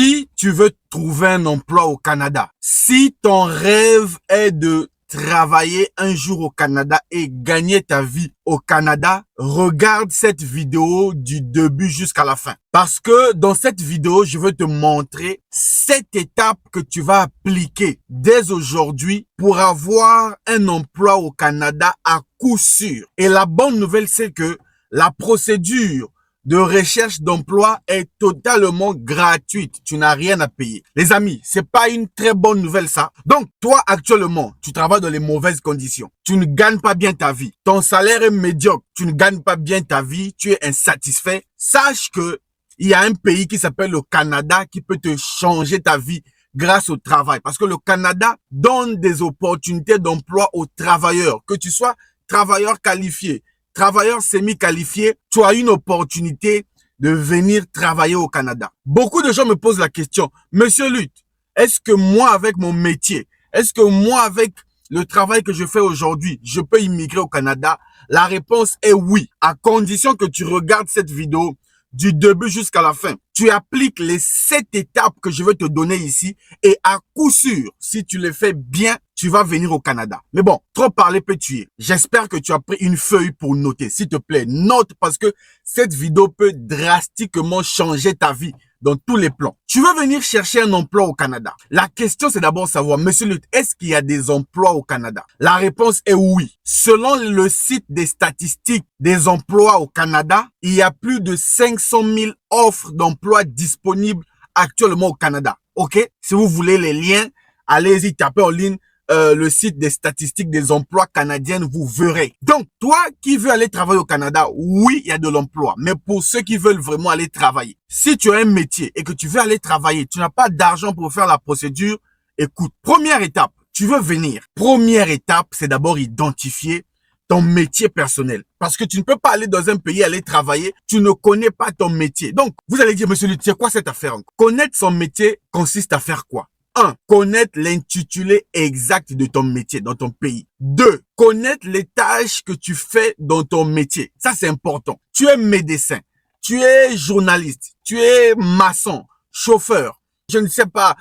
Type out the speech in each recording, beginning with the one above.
Si tu veux trouver un emploi au Canada, si ton rêve est de travailler un jour au Canada et gagner ta vie au Canada, regarde cette vidéo du début jusqu'à la fin. Parce que dans cette vidéo, je veux te montrer 7 étapes que tu vas appliquer dès aujourd'hui pour avoir un emploi au Canada à coup sûr. Et la bonne nouvelle, c'est que la procédure de recherche d'emploi est totalement gratuite. Tu n'as rien à payer. Les amis, c'est pas une très bonne nouvelle ça. Donc, toi, actuellement, tu travailles dans les mauvaises conditions. Tu ne gagnes pas bien ta vie. Ton salaire est médiocre. Tu ne gagnes pas bien ta vie. Tu es insatisfait. Sache que il y a un pays qui s'appelle le Canada qui peut te changer ta vie grâce au travail. Parce que le Canada donne des opportunités d'emploi aux travailleurs. Que tu sois travailleur qualifié, travailleur semi-qualifié, tu as une opportunité de venir travailler au Canada. Beaucoup de gens me posent la question, Monsieur Lutte, est-ce que moi avec mon métier, est-ce que moi avec le travail que je fais aujourd'hui, je peux immigrer au Canada? La réponse est oui, à condition que tu regardes cette vidéo du début jusqu'à la fin. Tu appliques les 7 étapes que je vais te donner ici et à coup sûr, si tu les fais bien, tu vas venir au Canada. Mais bon, trop parler peut tuer. J'espère que tu as pris une feuille pour noter. S'il te plaît, note parce que cette vidéo peut drastiquement changer ta vie dans tous les plans. Tu veux venir chercher un emploi au Canada. La question, c'est d'abord savoir, Monsieur Lutte, est-ce qu'il y a des emplois au Canada? La réponse est oui. Selon le site des statistiques des emplois au Canada, il y a plus de 500 000 offres d'emploi disponibles actuellement au Canada. OK? Si vous voulez les liens, allez-y, tapez en ligne le site des statistiques des emplois canadiennes, vous verrez. Donc, toi qui veux aller travailler au Canada, oui, il y a de l'emploi. Mais pour ceux qui veulent vraiment aller travailler, si tu as un métier et que tu veux aller travailler, tu n'as pas d'argent pour faire la procédure, écoute, première étape, tu veux venir. Première étape, c'est d'abord identifier ton métier personnel. Parce que tu ne peux pas aller dans un pays, aller travailler, tu ne connais pas ton métier. Donc, vous allez dire, Monsieur Lutte, c'est quoi cette affaire? Connaître son métier consiste à faire quoi? 1. Connaître l'intitulé exact de ton métier dans ton pays. 2. Connaître les tâches que tu fais dans ton métier. Ça, c'est important. Tu es médecin, tu es journaliste, tu es maçon, chauffeur, je ne sais pas,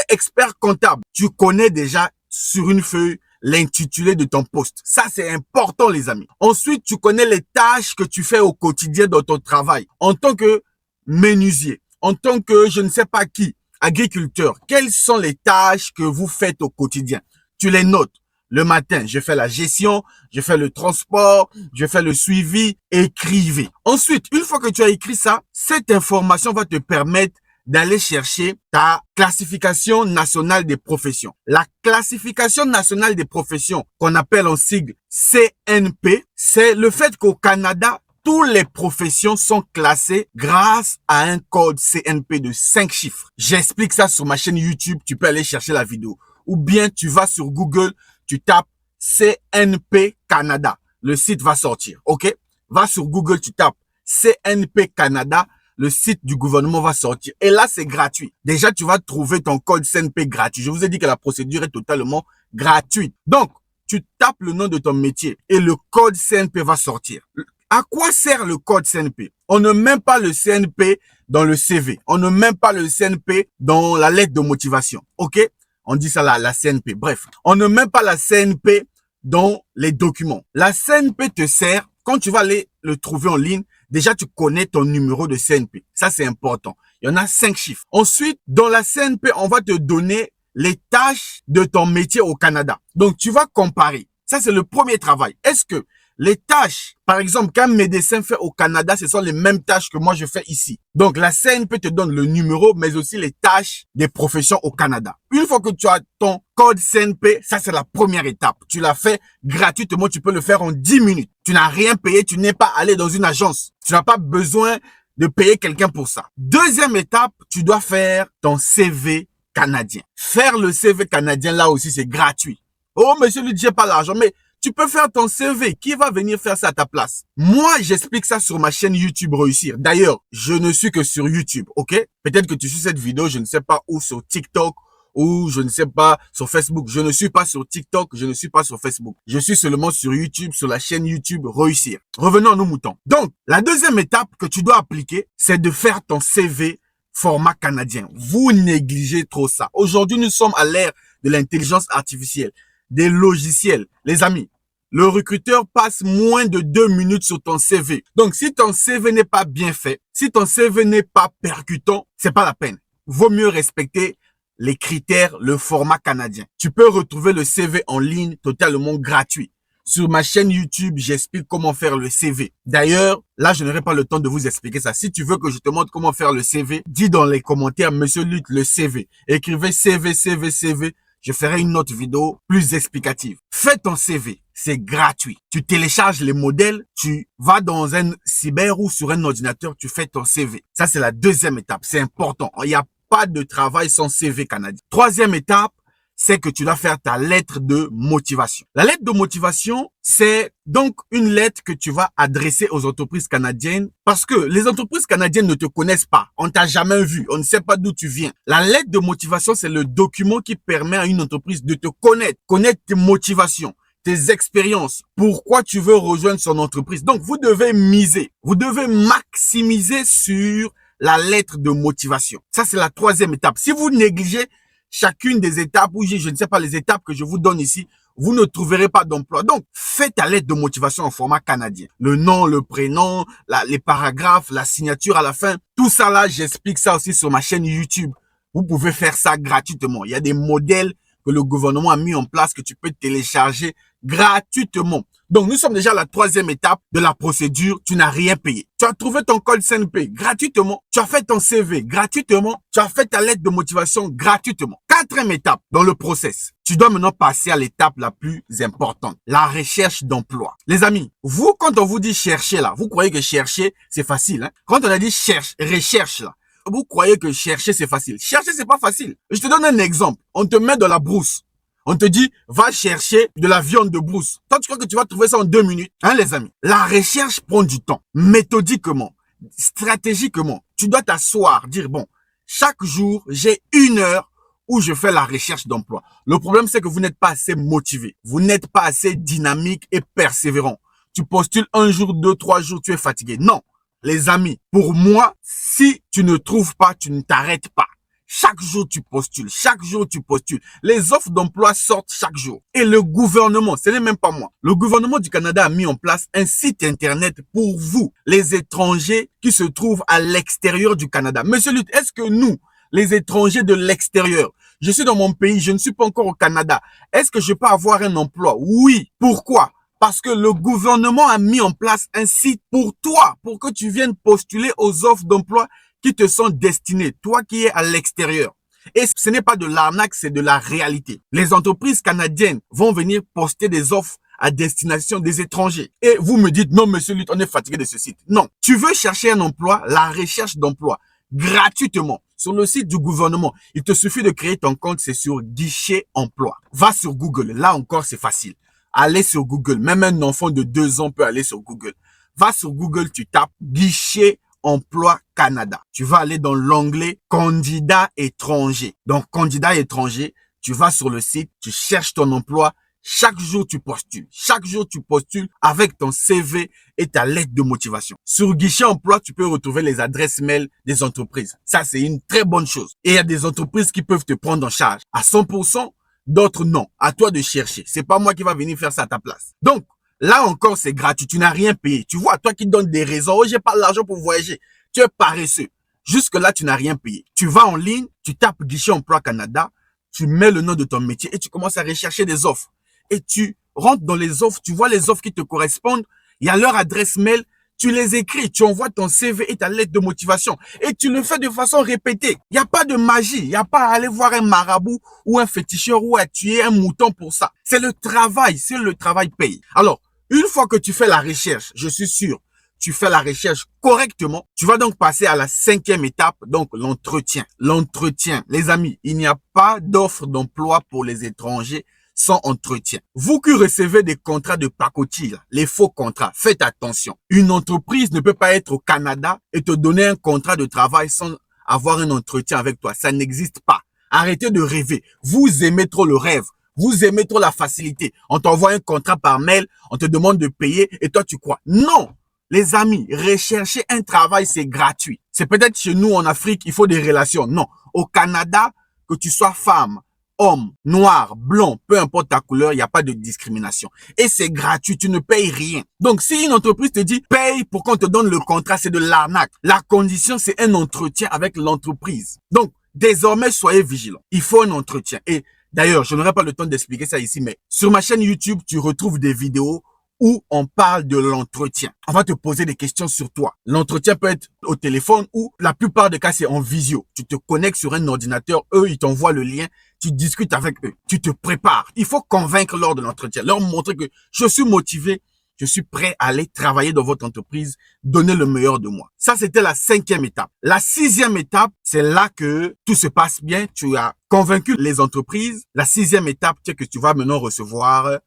expert comptable. Tu connais déjà sur une feuille l'intitulé de ton poste. Ça, c'est important, les amis. Ensuite, tu connais les tâches que tu fais au quotidien dans ton travail. En tant que menuisier, en tant que je ne sais pas qui, agriculteur, quelles sont les tâches que vous faites au quotidien? Tu les notes. Le matin, je fais la gestion, je fais le transport, je fais le suivi, écrivez. Ensuite, une fois que tu as écrit ça, cette information va te permettre d'aller chercher ta classification nationale des professions. La classification nationale des professions, qu'on appelle en sigle CNP, c'est le fait qu'au Canada, toutes les professions sont classées grâce à un code CNP de 5 chiffres. J'explique ça sur ma chaîne YouTube, tu peux aller chercher la vidéo. Ou bien tu vas sur Google, tu tapes CNP Canada. Le site va sortir, ok? Va sur Google, tu tapes CNP Canada, le site du gouvernement va sortir. Et là, c'est gratuit. Déjà, tu vas trouver ton code CNP gratuit. Je vous ai dit que la procédure est totalement gratuite. Donc, tu tapes le nom de ton métier et le code CNP va sortir. À quoi sert le code CNP? On ne met pas le CNP dans le CV. On ne met pas le CNP dans la lettre de motivation. OK? On dit ça la CNP. Bref, on ne met pas la CNP dans les documents. La CNP te sert quand tu vas aller le trouver en ligne. Déjà, tu connais ton numéro de CNP. Ça, c'est important. Il y en a 5 chiffres. Ensuite, dans la CNP, on va te donner les tâches de ton métier au Canada. Donc, tu vas comparer. Ça, c'est le premier travail. Est-ce que les tâches, par exemple, qu'un médecin fait au Canada, ce sont les mêmes tâches que moi je fais ici. Donc, la CNP te donne le numéro, mais aussi les tâches des professions au Canada. Une fois que tu as ton code CNP, ça c'est la première étape. Tu l'as fait gratuitement, tu peux le faire en 10 minutes. Tu n'as rien payé, tu n'es pas allé dans une agence. Tu n'as pas besoin de payer quelqu'un pour ça. Deuxième étape, tu dois faire ton CV canadien. Faire le CV canadien, là aussi, c'est gratuit. Oh, monsieur Lutte, j'ai pas l'argent, mais tu peux faire ton CV. Qui va venir faire ça à ta place? Moi, j'explique ça sur ma chaîne YouTube Réussir. D'ailleurs, je ne suis que sur YouTube, ok? Peut-être que tu suis cette vidéo, je ne sais pas où, sur TikTok, ou je ne sais pas, sur Facebook. Je ne suis pas sur TikTok, je ne suis pas sur Facebook. Je suis seulement sur YouTube, sur la chaîne YouTube Réussir. Revenons à nos moutons. Donc, la deuxième étape que tu dois appliquer, c'est de faire ton CV format canadien. Vous négligez trop ça. Aujourd'hui, nous sommes à l'ère de l'intelligence artificielle, des logiciels. Les amis, le recruteur passe moins de 2 minutes sur ton CV. Donc, si ton CV n'est pas bien fait, si ton CV n'est pas percutant, c'est pas la peine. Vaut mieux respecter les critères, le format canadien. Tu peux retrouver le CV en ligne totalement gratuit. Sur ma chaîne YouTube, j'explique comment faire le CV. D'ailleurs, là, je n'aurai pas le temps de vous expliquer ça. Si tu veux que je te montre comment faire le CV, dis dans les commentaires, Monsieur Luc, le CV. Écrivez CV, CV, CV. Je ferai une autre vidéo plus explicative. Fais ton CV. C'est gratuit. Tu télécharges les modèles, tu vas dans un cyber ou sur un ordinateur, tu fais ton CV. Ça, c'est la deuxième étape. C'est important. Il n'y a pas de travail sans CV canadien. Troisième étape, c'est que tu dois faire ta lettre de motivation. La lettre de motivation, c'est donc une lettre que tu vas adresser aux entreprises canadiennes parce que les entreprises canadiennes ne te connaissent pas. On t'a jamais vu. On ne sait pas d'où tu viens. La lettre de motivation, c'est le document qui permet à une entreprise de te connaître tes motivations, tes expériences, pourquoi tu veux rejoindre son entreprise. Donc, vous devez miser, vous devez maximiser sur la lettre de motivation. Ça, c'est la troisième étape. Si vous négligez chacune des étapes, ou je ne sais pas les étapes que je vous donne ici, vous ne trouverez pas d'emploi. Donc, faites ta lettre de motivation en format canadien. Le nom, le prénom, les paragraphes, la signature à la fin. Tout ça là, j'explique ça aussi sur ma chaîne YouTube. Vous pouvez faire ça gratuitement. Il y a des modèles que le gouvernement a mis en place que tu peux télécharger gratuitement. Donc, nous sommes déjà à la troisième étape de la procédure. Tu n'as rien payé. Tu as trouvé ton code CNP gratuitement. Tu as fait ton CV gratuitement. Tu as fait ta lettre de motivation gratuitement. Quatrième étape dans le process. Tu dois maintenant passer à l'étape la plus importante, la recherche d'emploi. Les amis, vous, quand on vous dit chercher là, vous croyez que chercher, c'est facile. Hein? Quand on a dit recherche là, vous croyez que chercher, c'est facile. Chercher, c'est pas facile. Je te donne un exemple. On te met dans la brousse. On te dit, va chercher de la viande de brousse. Toi, tu crois que tu vas trouver ça en 2 minutes? Hein, les amis? La recherche prend du temps. Méthodiquement, stratégiquement, tu dois t'asseoir, dire, bon, chaque jour, j'ai 1 heure où je fais la recherche d'emploi. Le problème, c'est que vous n'êtes pas assez motivé. Vous n'êtes pas assez dynamique et persévérant. Tu postules 1 jour, 2, 3 jours, tu es fatigué. Non. Les amis, pour moi, si tu ne trouves pas, tu ne t'arrêtes pas. Chaque jour, tu postules. Chaque jour, tu postules. Les offres d'emploi sortent chaque jour. Et le gouvernement, ce n'est même pas moi. Le gouvernement du Canada a mis en place un site internet pour vous, les étrangers qui se trouvent à l'extérieur du Canada. Monsieur Lutte, est-ce que nous, les étrangers de l'extérieur, je suis dans mon pays, je ne suis pas encore au Canada, est-ce que je peux avoir un emploi? Oui. Pourquoi? Parce que le gouvernement a mis en place un site pour toi, pour que tu viennes postuler aux offres d'emploi qui te sont destinées, toi qui es à l'extérieur. Et ce n'est pas de l'arnaque, c'est de la réalité. Les entreprises canadiennes vont venir poster des offres à destination des étrangers. Et vous me dites, non, monsieur Lutte, on est fatigué de ce site. Non, tu veux chercher un emploi, la recherche d'emploi, gratuitement, sur le site du gouvernement. Il te suffit de créer ton compte, c'est sur Guichet Emploi. Va sur Google, là encore c'est facile. Allez sur Google. Même un enfant de 2 ans peut aller sur Google. Va sur Google, tu tapes Guichet Emploi Canada. Tu vas aller dans l'onglet Candidat étranger. Donc, candidat étranger, tu vas sur le site, tu cherches ton emploi. Chaque jour, tu postules. Chaque jour, tu postules avec ton CV et ta lettre de motivation. Sur Guichet Emploi, tu peux retrouver les adresses mail des entreprises. Ça, c'est une très bonne chose. Et il y a des entreprises qui peuvent te prendre en charge à 100%. D'autres, non. À toi de chercher. C'est pas moi qui va venir faire ça à ta place. Donc, là encore, c'est gratuit. Tu n'as rien payé. Tu vois, toi qui donnes des raisons. Oh, j'ai pas l'argent pour voyager. Tu es paresseux. Jusque-là, tu n'as rien payé. Tu vas en ligne, tu tapes Guichet Emploi Canada, tu mets le nom de ton métier et tu commences à rechercher des offres. Et tu rentres dans les offres, tu vois les offres qui te correspondent. Il y a leur adresse mail. Tu les écris, tu envoies ton CV et ta lettre de motivation. Et tu le fais de façon répétée. Il n'y a pas de magie. Il n'y a pas à aller voir un marabout ou un féticheur ou à tuer un mouton pour ça. C'est le travail. C'est le travail paye. Alors, une fois que tu fais la recherche, je suis sûr, tu fais la recherche correctement. Tu vas donc passer à la 5e étape, donc l'entretien. L'entretien. Les amis, il n'y a pas d'offre d'emploi pour les étrangers sans entretien. Vous qui recevez des contrats de pacotille, les faux contrats, faites attention. Une entreprise ne peut pas être au Canada et te donner un contrat de travail sans avoir un entretien avec toi. Ça n'existe pas. Arrêtez de rêver. Vous aimez trop le rêve. Vous aimez trop la facilité. On t'envoie un contrat par mail, on te demande de payer et toi tu crois. Non! Les amis, rechercher un travail, c'est gratuit. C'est peut-être chez nous en Afrique, il faut des relations. Non. Au Canada, que tu sois femme, homme, noir, blanc, peu importe ta couleur, il n'y a pas de discrimination. Et c'est gratuit, tu ne payes rien. Donc, si une entreprise te dit, paye pour qu'on te donne le contrat, c'est de l'arnaque. La condition, c'est un entretien avec l'entreprise. Donc, désormais, soyez vigilants. Il faut un entretien. Et d'ailleurs, je n'aurai pas le temps d'expliquer ça ici, mais sur ma chaîne YouTube, tu retrouves des vidéos où on parle de l'entretien. On va te poser des questions sur toi. L'entretien peut être au téléphone ou la plupart des cas, c'est en visio. Tu te connectes sur un ordinateur, eux, ils t'envoient le lien, tu discutes avec eux, tu te prépares. Il faut convaincre lors de l'entretien, leur montrer que je suis motivé, je suis prêt à aller travailler dans votre entreprise, donner le meilleur de moi. Ça, c'était la 5e étape. La 6e étape, c'est là que tout se passe bien. Tu as convaincu les entreprises. La 6e étape, c'est que tu vas maintenant recevoir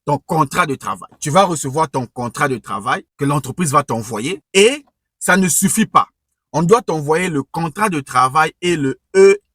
ton contrat de travail. Tu vas recevoir ton contrat de travail que l'entreprise va t'envoyer et ça ne suffit pas. On doit t'envoyer le contrat de travail et le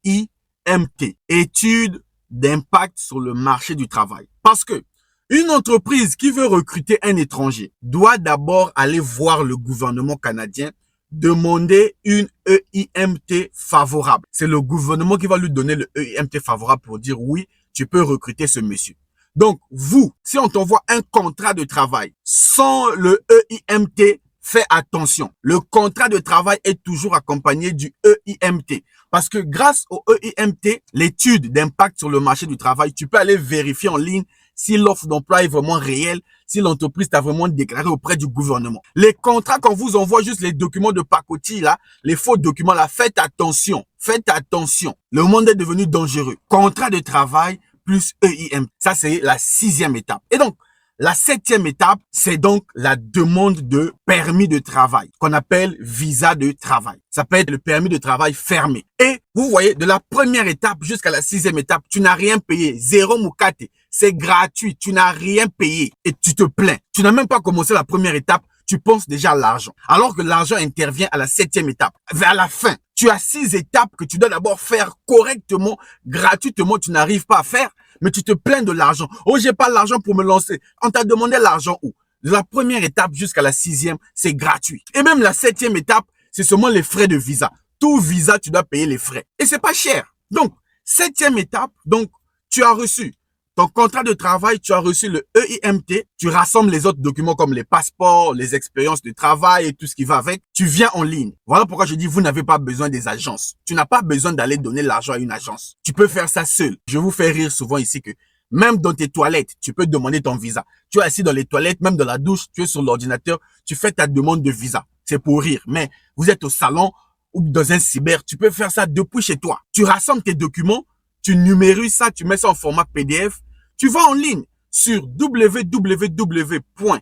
EIMT, étude d'impact sur le marché du travail. Parce que une entreprise qui veut recruter un étranger doit d'abord aller voir le gouvernement canadien, demander une EIMT favorable. C'est le gouvernement qui va lui donner le EIMT favorable pour dire oui, tu peux recruter ce monsieur. Donc, vous, si on t'envoie un contrat de travail sans le EIMT, fais attention. Le contrat de travail est toujours accompagné du EIMT. Parce que grâce au EIMT, l'étude d'impact sur le marché du travail, tu peux aller vérifier en ligne si l'offre d'emploi est vraiment réelle, si l'entreprise t'a vraiment déclaré auprès du gouvernement. Les contrats qu'on vous envoie, juste les documents de pacotille, là, les faux documents, là, faites attention. Faites attention. Le monde est devenu dangereux. Contrat de travail plus EIM. Ça, c'est la 6e étape. Et donc, la 7e étape, c'est donc la demande de permis de travail, qu'on appelle visa de travail. Ça peut être le permis de travail fermé. Et vous voyez, de la première étape jusqu'à la 6e étape, tu n'as rien payé. Zéro moukate. C'est gratuit. Tu n'as rien payé. Et tu te plains. Tu n'as même pas commencé la première étape. Tu penses déjà à l'argent. Alors que l'argent intervient à la 7e étape. Vers la fin, tu as 6 étapes que tu dois d'abord faire correctement, gratuitement. Tu n'arrives pas à faire, mais tu te plains de l'argent. Oh, j'ai pas l'argent pour me lancer. On t'a demandé l'argent où? De la première étape jusqu'à la 6e, c'est gratuit. Et même la 7e étape, c'est seulement les frais de visa. Tout visa, tu dois payer les frais. Et c'est pas cher. Donc, 7e étape, donc, tu as reçu ton contrat de travail, tu as reçu le EIMT, tu rassembles les autres documents comme les passeports, les expériences de travail et tout ce qui va avec. Tu viens en ligne. Voilà pourquoi je dis, vous n'avez pas besoin des agences. Tu n'as pas besoin d'aller donner l'argent à une agence. Tu peux faire ça seul. Je vous fais rire souvent ici que même dans tes toilettes, tu peux demander ton visa. Tu es assis dans les toilettes, même dans la douche, tu es sur l'ordinateur, tu fais ta demande de visa. C'est pour rire. Mais vous êtes au salon ou dans un cyber, tu peux faire ça depuis chez toi. Tu rassembles tes documents, tu numérises ça, tu mets ça en format PDF, tu vas en ligne sur www.canada.ca.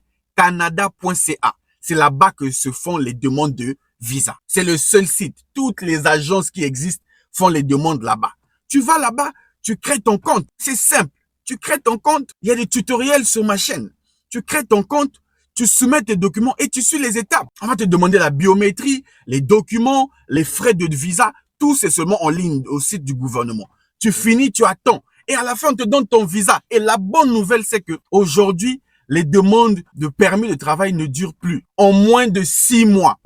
C'est là-bas que se font les demandes de visa. C'est le seul site. Toutes les agences qui existent font les demandes là-bas. Tu vas là-bas, tu crées ton compte. C'est simple. Tu crées ton compte. Il y a des tutoriels sur ma chaîne. Tu crées ton compte, tu soumets tes documents et tu suis les étapes. On va te demander la biométrie, les documents, les frais de visa. Tout c'est seulement en ligne au site du gouvernement. Tu finis, tu attends. Et à la fin, on te donne ton visa. Et la bonne nouvelle, c'est que aujourd'hui, les demandes de permis de travail ne durent plus. En moins de 6 mois,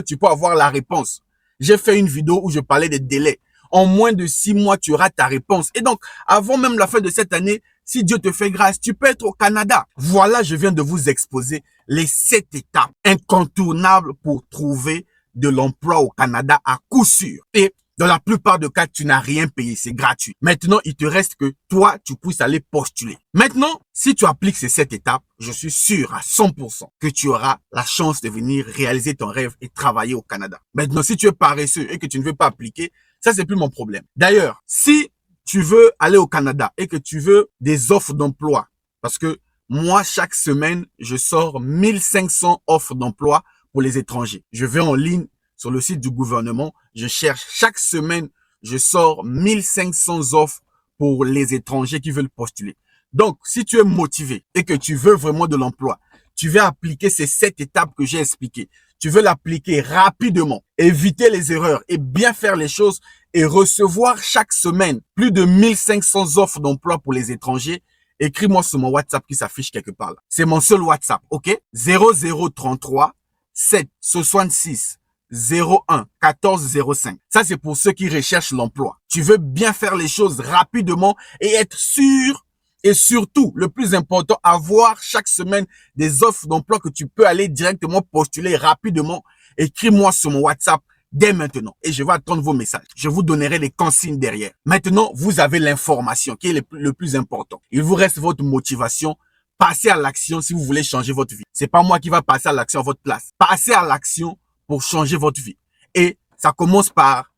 tu peux avoir la réponse. J'ai fait une vidéo où je parlais des délais. En moins de 6 mois, tu auras ta réponse. Et donc, avant même la fin de cette année, si Dieu te fait grâce, tu peux être au Canada. Voilà, je viens de vous exposer les 7 étapes incontournables pour trouver de l'emploi au Canada à coup sûr. Et dans la plupart des cas, tu n'as rien payé, c'est gratuit. Maintenant, il te reste que toi, tu puisses aller postuler. Maintenant, si tu appliques ces 7 étapes, je suis sûr à 100% que tu auras la chance de venir réaliser ton rêve et travailler au Canada. Maintenant, si tu es paresseux et que tu ne veux pas appliquer, ça, c'est plus mon problème. D'ailleurs, si tu veux aller au Canada et que tu veux des offres d'emploi, parce que moi, chaque semaine, je sors 1500 offres d'emploi pour les étrangers. Je vais en ligne sur le site du gouvernement, je cherche chaque semaine, je sors 1500 offres pour les étrangers qui veulent postuler. Donc, si tu es motivé et que tu veux vraiment de l'emploi, tu veux appliquer ces 7 étapes que j'ai expliquées. Tu veux l'appliquer rapidement, éviter les erreurs et bien faire les choses et recevoir chaque semaine plus de 1500 offres d'emploi pour les étrangers. Écris-moi sur mon WhatsApp qui s'affiche quelque part là. C'est mon seul WhatsApp, ok? 0033 766 01 14 05. Ça, c'est pour ceux qui recherchent l'emploi. Tu veux bien faire les choses rapidement et être sûr et surtout, le plus important, avoir chaque semaine des offres d'emploi que tu peux aller directement postuler rapidement. Écris-moi sur mon WhatsApp dès maintenant et je vais attendre vos messages. Je vous donnerai les consignes derrière. Maintenant, vous avez l'information qui est le plus important. Il vous reste votre motivation. Passez à l'action si vous voulez changer votre vie. C'est pas moi qui va passer à l'action à votre place. Passez à l'action pour changer votre vie. Et ça commence par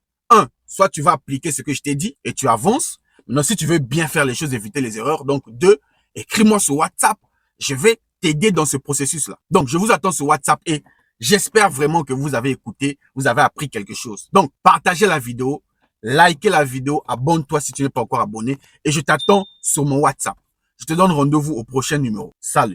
soit tu vas appliquer ce que je t'ai dit et tu avances. Maintenant, si tu veux bien faire les choses, éviter les erreurs. Donc, 2, écris-moi sur WhatsApp. Je vais t'aider dans ce processus-là. Donc, je vous attends sur WhatsApp et j'espère vraiment que vous avez écouté, vous avez appris quelque chose. Donc, partagez la vidéo, likez la vidéo, abonne-toi si tu n'es pas encore abonné et je t'attends sur mon WhatsApp. Je te donne rendez-vous au prochain numéro. Salut!